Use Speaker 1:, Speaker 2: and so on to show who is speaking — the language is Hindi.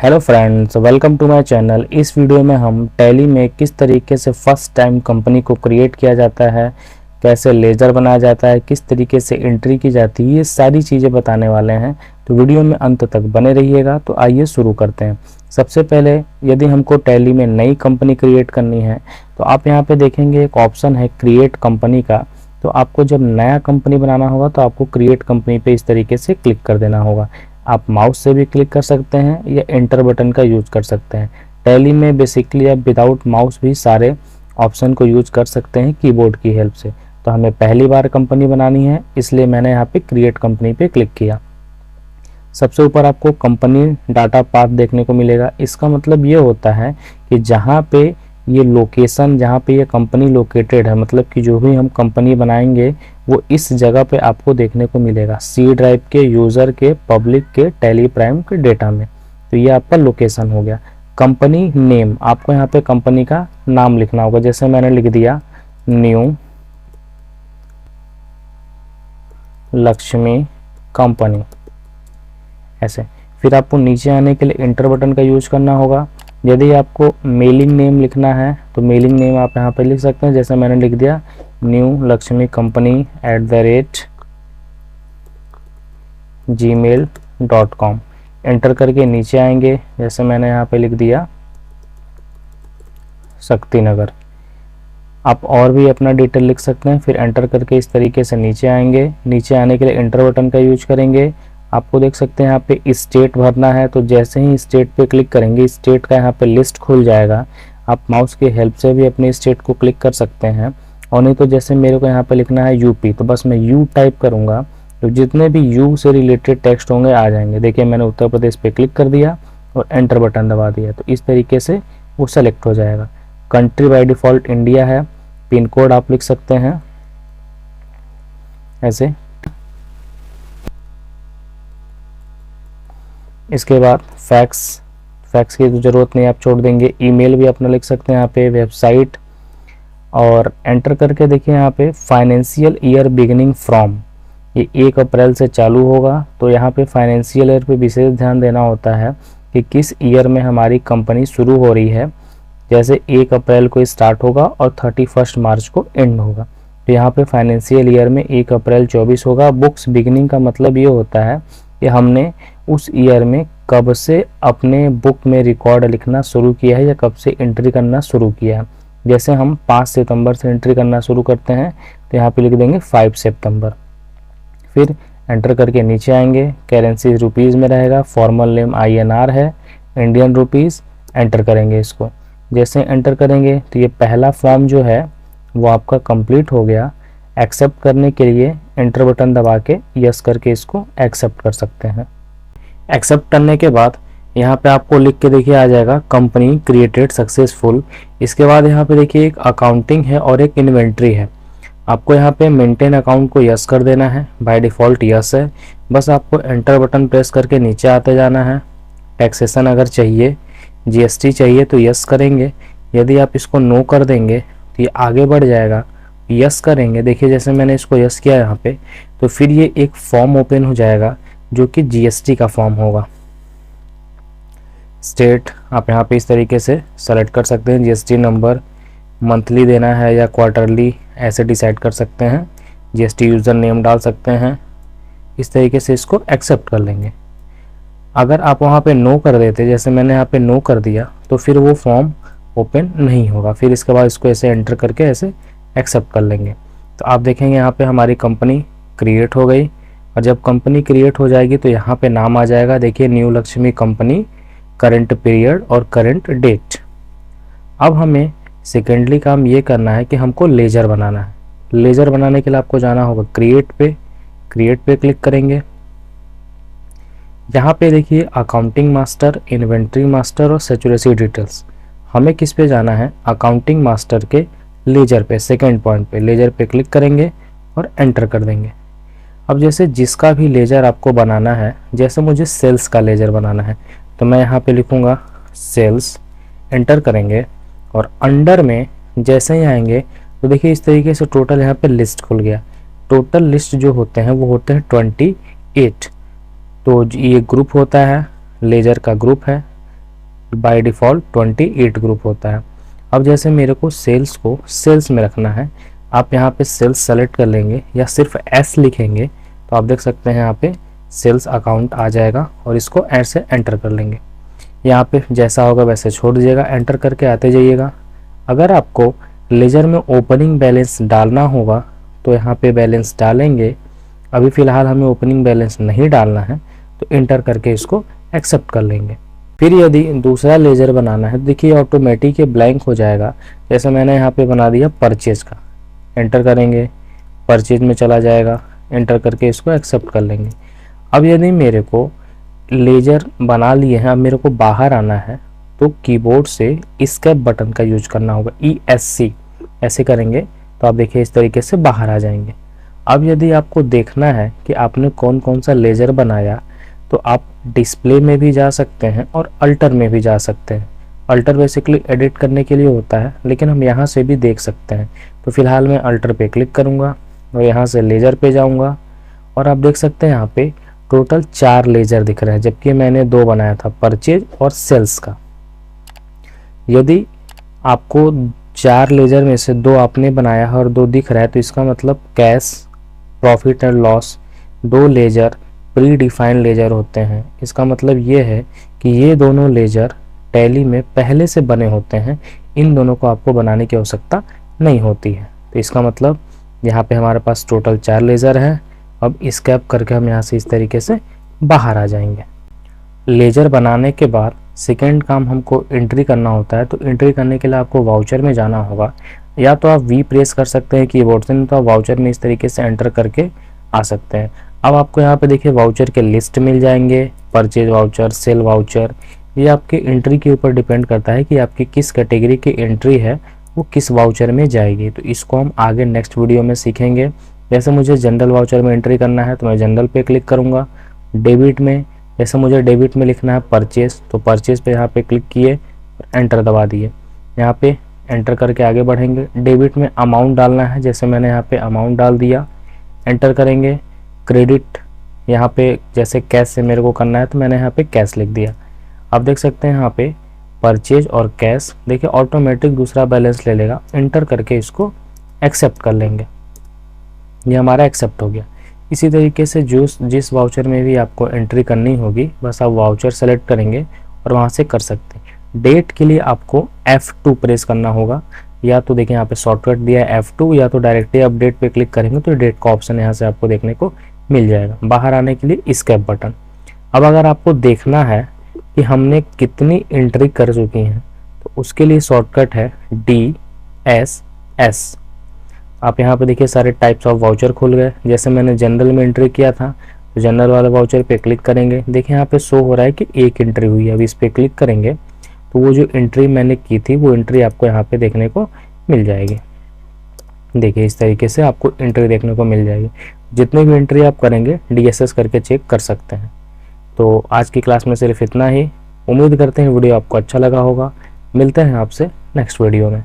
Speaker 1: Hello friends, welcome to my channel. इस वीडियो में हम टैली में किस तरीके से फर्स्ट टाइम कंपनी को क्रिएट किया जाता है, कैसे लेजर बनाया जाता है, किस तरीके से एंट्री की जाती है, ये सारी चीज़ें बताने वाले हैं। तो वीडियो में अंत तक बने रहिएगा। तो आइए शुरू करते हैं। सबसे पहले यदि हमको टैली में नई कंपनी क्रिएट करनी है तो आप यहाँ पे देखेंगे एक ऑप्शन है क्रिएट कंपनी का। तो आपको जब नया कंपनी बनाना होगा तो आपको क्रिएट कंपनी पे इस तरीके से क्लिक कर देना होगा। आप माउस से भी क्लिक कर सकते हैं या एंटर बटन का यूज कर सकते हैं। टैली में बेसिकली आप विदाउट माउस भी सारे ऑप्शन को यूज कर सकते हैं कीबोर्ड की हेल्प से। तो हमें पहली बार कंपनी बनानी है, इसलिए मैंने यहाँ पे क्रिएट कंपनी पे क्लिक किया। सबसे ऊपर आपको कंपनी डाटा पाथ देखने को मिलेगा। इसका मतलब ये होता है कि जहाँ पे ये लोकेशन, जहाँ पे ये कंपनी लोकेटेड है, मतलब कि जो भी हम कंपनी बनाएंगे वो इस जगह पे आपको देखने को मिलेगा, सी ड्राइव के, यूज़र के, पब्लिक के, टैली प्राइम के डेटा में। तो ये आपका लोकेशन हो गया। कंपनी नेम, आपको यहाँ पे कंपनी का नाम लिखना होगा। जैसे मैंने लिख दिया न्यू लक्ष्मी कंपनी, ऐसे। फिर आपको नीचे आने के लिए एंटर बटन का यूज करना होगा। यदि आपको मेलिंग नेम लिखना है तो मेलिंग नेम आप यहाँ पे लिख सकते हैं। जैसे मैंने लिख दिया new Lakshmi company @gmail.com। Enter करके नीचे आएंगे। जैसे मैंने यहाँ पे लिख दिया शक्ति नगर। आप और भी अपना डिटेल लिख सकते हैं। फिर एंटर करके इस तरीके से नीचे आएंगे। नीचे आने के लिए एंटर बटन का यूज करेंगे। आपको देख सकते हैं यहाँ पे स्टेट भरना है, तो जैसे ही स्टेट पे क्लिक करेंगे स्टेट का यहाँ पे लिस्ट खुल जाएगा। आप माउस की हेल्प से भी अपने स्टेट को क्लिक कर सकते हैं, और नहीं तो जैसे मेरे को यहाँ पे लिखना है यूपी, तो बस मैं यू टाइप करूँगा तो जितने भी यू से रिलेटेड टेक्स्ट होंगे आ जाएंगे। देखिए मैंने उत्तर प्रदेश पे क्लिक कर दिया और एंटर बटन दबा दिया, तो इस तरीके से वो सेलेक्ट हो जाएगा। कंट्री बाय डिफ़ॉल्ट इंडिया है। पिन कोड आप लिख सकते हैं ऐसे। इसके बाद फैक्स की तो ज़रूरत नहीं, आप छोड़ देंगे। ईमेल भी अपना लिख सकते हैं यहाँ पे, वेबसाइट, और एंटर करके देखिए यहाँ पे फाइनेंशियल ईयर बिगिनिंग फ्रॉम, ये 1 अप्रैल से चालू होगा। तो यहाँ पे फाइनेंशियल ईयर पे विशेष ध्यान देना होता है कि किस ईयर में हमारी कंपनी शुरू हो रही है। जैसे 1 अप्रैल को स्टार्ट होगा और 31 मार्च को एंड होगा। तो यहाँ पे फाइनेंशियल ईयर में 1 अप्रैल 24 होगा। बुक्स बिगिनिंग का मतलब ये होता है कि हमने उस ईयर में कब से अपने बुक में रिकॉर्ड लिखना शुरू किया है या कब से एंट्री करना शुरू किया है। जैसे हम 5 सितंबर से एंट्री करना शुरू करते हैं तो यहाँ पे लिख देंगे 5 सितंबर। फिर एंटर करके नीचे आएंगे। करेंसी रुपीज़ में रहेगा। फॉर्मल नेम INR है, इंडियन रुपीज़। एंटर करेंगे इसको। जैसे एंटर करेंगे तो ये पहला फॉर्म जो है वो आपका कंप्लीट हो गया। एक्सेप्ट करने के लिए एंटर बटन दबा के यस करके इसको एक्सेप्ट कर सकते हैं। एक्सेप्ट करने के बाद यहाँ पे आपको लिख के देखिए आ जाएगा कंपनी क्रिएटेड सक्सेसफुल। इसके बाद यहाँ पे देखिए एक अकाउंटिंग है और एक इन्वेंट्री है। आपको यहाँ पे मेंटेन अकाउंट को यस कर देना है, बाय डिफ़ॉल्ट यस है। बस आपको एंटर बटन प्रेस करके नीचे आते जाना है। टैक्सेशन अगर चाहिए, GST चाहिए तो यस करेंगे। यदि आप इसको नो कर देंगे तो ये आगे बढ़ जाएगा। यस करेंगे, देखिए जैसे मैंने इसको यस किया यहाँ पे, तो फिर ये एक फॉर्म ओपन हो जाएगा जो कि GST का फॉर्म होगा। स्टेट आप यहाँ पे इस तरीके से सेलेक्ट कर सकते हैं। GST नंबर मंथली देना है या क्वार्टरली, ऐसे डिसाइड कर सकते हैं। GST यूज़र नेम डाल सकते हैं। इस तरीके से इसको एक्सेप्ट कर लेंगे। अगर आप वहाँ पे नो कर देते, जैसे मैंने यहाँ पे नो कर दिया, तो फिर वो फॉर्म ओपन नहीं होगा। फिर इसके बाद इसको ऐसे एंटर करके ऐसे एक्सेप्ट कर लेंगे। तो आप देखेंगे यहाँ पे हमारी कंपनी क्रिएट हो गई। और जब कंपनी क्रिएट हो जाएगी तो यहाँ पे नाम आ जाएगा। देखिए new Lakshmi company, current period और करंट डेट। अब हमें सेकेंडली काम ये करना है कि हमको लेजर बनाना है। लेजर बनाने के लिए आपको जाना होगा क्रिएट पे क्लिक करेंगे। यहाँ पे देखिए अकाउंटिंग मास्टर, इन्वेंट्री मास्टर और सेचुरेसी डिटेल्स। हमें किस पे जाना है? अकाउंटिंग मास्टर के लेजर पे, सेकेंड पॉइंट पे लेजर पे क्लिक करेंगे और एंटर कर देंगे। अब जैसे जिसका भी लेजर आपको बनाना है, जैसे मुझे सेल्स का लेजर बनाना है तो मैं यहाँ पे लिखूँगा सेल्स। एंटर करेंगे और अंडर में जैसे ही आएंगे तो देखिए इस तरीके से टोटल यहाँ पे लिस्ट खुल गया। टोटल लिस्ट जो होते हैं वो होते हैं 28। तो ये ग्रुप होता है, लेजर का ग्रुप है। बाय डिफ़ॉल्ट 28 ग्रुप होता है। अब जैसे मेरे को सेल्स को सेल्स में रखना है, आप यहाँ पे सेल्स सेलेक्ट कर लेंगे या सिर्फ एस लिखेंगे तो आप देख सकते हैं यहाँ पे सेल्स अकाउंट आ जाएगा और इसको ऐसे एंटर कर लेंगे। यहाँ पे जैसा होगा वैसे छोड़ दीजिएगा, एंटर करके आते जाइएगा। अगर आपको लेजर में ओपनिंग बैलेंस डालना होगा तो यहाँ पे बैलेंस डालेंगे। अभी फ़िलहाल हमें ओपनिंग बैलेंस नहीं डालना है तो एंटर करके इसको एक्सेप्ट कर लेंगे। फिर यदि दूसरा लेजर बनाना है तो देखिए ऑटोमेटिक ये ब्लैंक हो जाएगा। जैसे मैंने यहाँ पे बना दिया परचेज का, एंटर करेंगे, परचेज में चला जाएगा, एंटर करके इसको एक्सेप्ट कर लेंगे। अब यदि मेरे को लेजर बना लिए हैं, अब मेरे को बाहर आना है तो कीबोर्ड से एस्केप बटन का यूज करना होगा, ESC ऐसे करेंगे तो आप देखिए इस तरीके से बाहर आ जाएंगे। अब यदि आपको देखना है कि आपने कौन कौन सा लेजर बनाया तो आप डिस्प्ले में भी जा सकते हैं और अल्टर में भी जा सकते हैं। अल्टर बेसिकली एडिट करने के लिए होता है, लेकिन हम यहाँ से भी देख सकते हैं। तो फिलहाल मैं अल्टर पे क्लिक करूँगा और यहाँ से लेजर पे जाऊँगा और आप देख सकते हैं यहाँ पे टोटल 4 लेजर दिख रहे हैं, जबकि मैंने 2 बनाया था, परचेज और सेल्स का। यदि आपको 4 लेजर में से 2 आपने बनाया है और 2 दिख रहा है तो इसका मतलब cash, profit and loss 2 ledger pre defined ledger होते हैं। इसका मतलब ये है कि ये दोनों लेजर टैली में पहले से बने होते हैं, इन दोनों को आपको बनाने की आवश्यकता नहीं होती है। तो इसका मतलब यहाँ पे हमारे पास टोटल 4 लेजर हैं। अब एस्केप करके हम यहाँ से इस तरीके से बाहर आ जाएंगे। लेजर बनाने के बाद सेकेंड काम हमको एंट्री करना होता है। तो एंट्री करने के लिए आपको वाउचर में जाना होगा, या तो आप वी प्रेस कर सकते हैं कीबोर्ड से, नहीं तो आप वाउचर में इस तरीके से एंटर करके आ सकते हैं। अब आपको यहाँ पे देखिए वाउचर के लिस्ट मिल जाएंगे, परचेज वाउचर, सेल वाउचर। ये आपके एंट्री के ऊपर डिपेंड करता है कि आपकी किस कैटेगरी की एंट्री है वो किस वाउचर में जाएगी। तो इसको हम आगे नेक्स्ट वीडियो में सीखेंगे। जैसे मुझे जनरल वाउचर में एंट्री करना है तो मैं जनरल पे क्लिक करूँगा। डेबिट में जैसे मुझे डेबिट में लिखना है परचेज, तो परचेज पे यहाँ पे क्लिक किए और एंटर दबा दिए। यहाँ पे एंटर करके आगे बढ़ेंगे। डेबिट में अमाउंट डालना है, जैसे मैंने यहाँ पे अमाउंट डाल दिया, एंटर करेंगे। क्रेडिट यहाँ पे जैसे कैश से मेरे को करना है तो मैंने यहाँ पे कैश लिख दिया। आप देख सकते हैं यहाँ पे परचेज और कैश, देखिए ऑटोमेटिक दूसरा बैलेंस ले लेगा। एंटर करके इसको एक्सेप्ट कर लेंगे, ये हमारा एक्सेप्ट हो गया। इसी तरीके से जिस वाउचर में भी आपको एंट्री करनी होगी बस आप वाउचर सेलेक्ट करेंगे और वहाँ से कर सकते हैं। डेट के लिए आपको F2 प्रेस करना होगा, या तो देखिए यहाँ पे शॉर्टकट दिया है F2, या तो डायरेक्टली आप डेट पे क्लिक करेंगे तो डेट का ऑप्शन यहाँ से आपको देखने को मिल जाएगा। बाहर आने के लिए एस्केप बटन। अब अगर आपको देखना है कि हमने कितनी एंट्री कर चुकी हैं तो उसके लिए शॉर्टकट है DSS। आप यहाँ पे देखिए सारे टाइप्स ऑफ वाउचर खुल गए। जैसे मैंने जनरल में एंट्री किया था तो जनरल वाले वाउचर पे क्लिक करेंगे, देखिए यहाँ पे शो हो रहा है कि 1 एंट्री हुई है। अब इस पे क्लिक करेंगे तो वो जो एंट्री मैंने की थी वो एंट्री आपको यहाँ पे देखने को मिल जाएगी। देखिए इस तरीके से आपको एंट्री देखने को मिल जाएगी। जितने भी एंट्री आप करेंगे DSS करके चेक कर सकते हैं। तो आज की क्लास में सिर्फ इतना ही। उम्मीद करते हैं वीडियो आपको अच्छा लगा होगा। मिलते हैं आपसे नेक्स्ट वीडियो में।